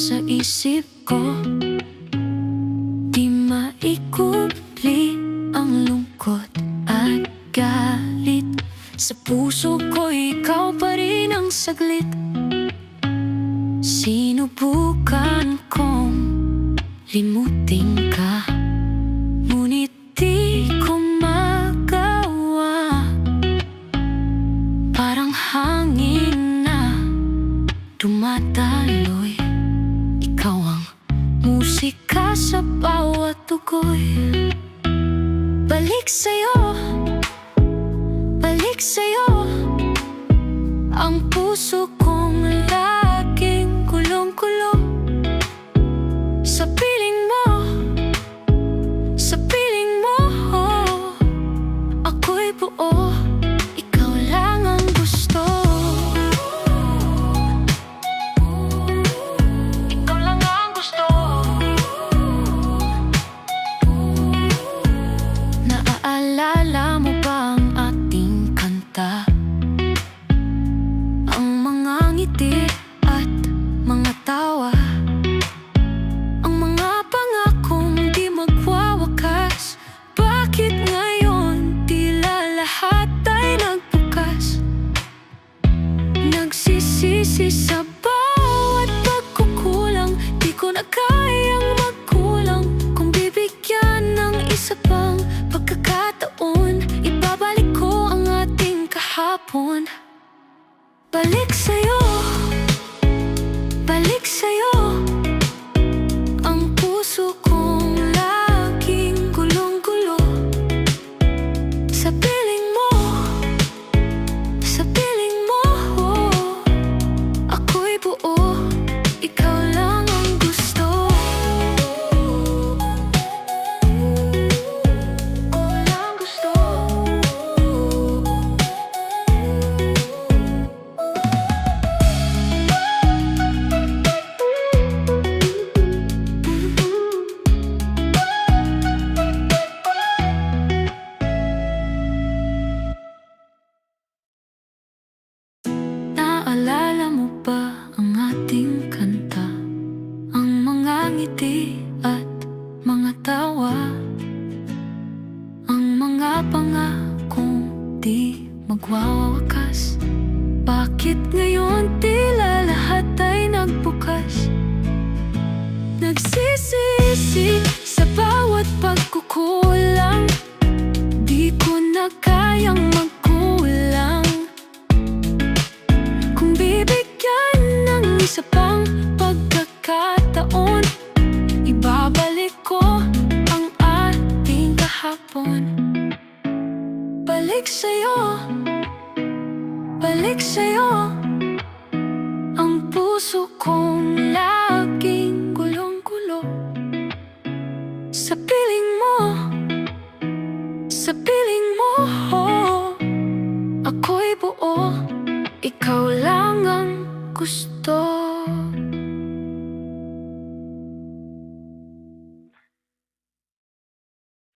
sa isip ko. Di maikupli ang lungkot at galit. Sa puso ko ikaw pa rin ang saglit. Sinubukan kong limutin ka, ngunit di ko magawa. Parang hangin na dumadaloy, ikaw ang musika sa bawat tukoy. Balik sa'yo, balik sa'yo, ang puso kong laging kulong-kulo. Sa piling mo, sa piling mo, ako'y buo, ikaw lang ang gusto. Ikaw lang ang gusto. Naaalala mo ba ang ating kanta? Ang mga ngiti at mga tawa, ang mga pangakong di magwawakas. Bakit ngayon tila lahat ay nagbukas? Nagsisisi sa bawat pagkukulang, di ko na kayang magkulang. Kung bibigyan ng isa pang pagkakataon, ibabalik ko ang ating kahapon. Balik sa'yo, balik sa'yo, ang puso kong laging gulong-gulo. Sa piling mo, sa piling mo, ako'y buo, ikaw lang ang gusto. Ikaw lang gusto. Naalala mo ba ang ating kanta? Ang mga ngiti at mga tawa, ang mga pangakong di magwawakas. Bakit ngayon tila lahat ay nagbukas? Nagsisisi sa bawat pagkukulang, di ko na kayang magkulang. Kung bibigyan ng isa pang pagkakataon, ibabalik ko ang ating kahapon. Balik sa'yo, balik sa'yo, ang puso kong laging gulong-gulo. Sa piling mo, sa piling mo, ako'y buo, ikaw lang ang gusto.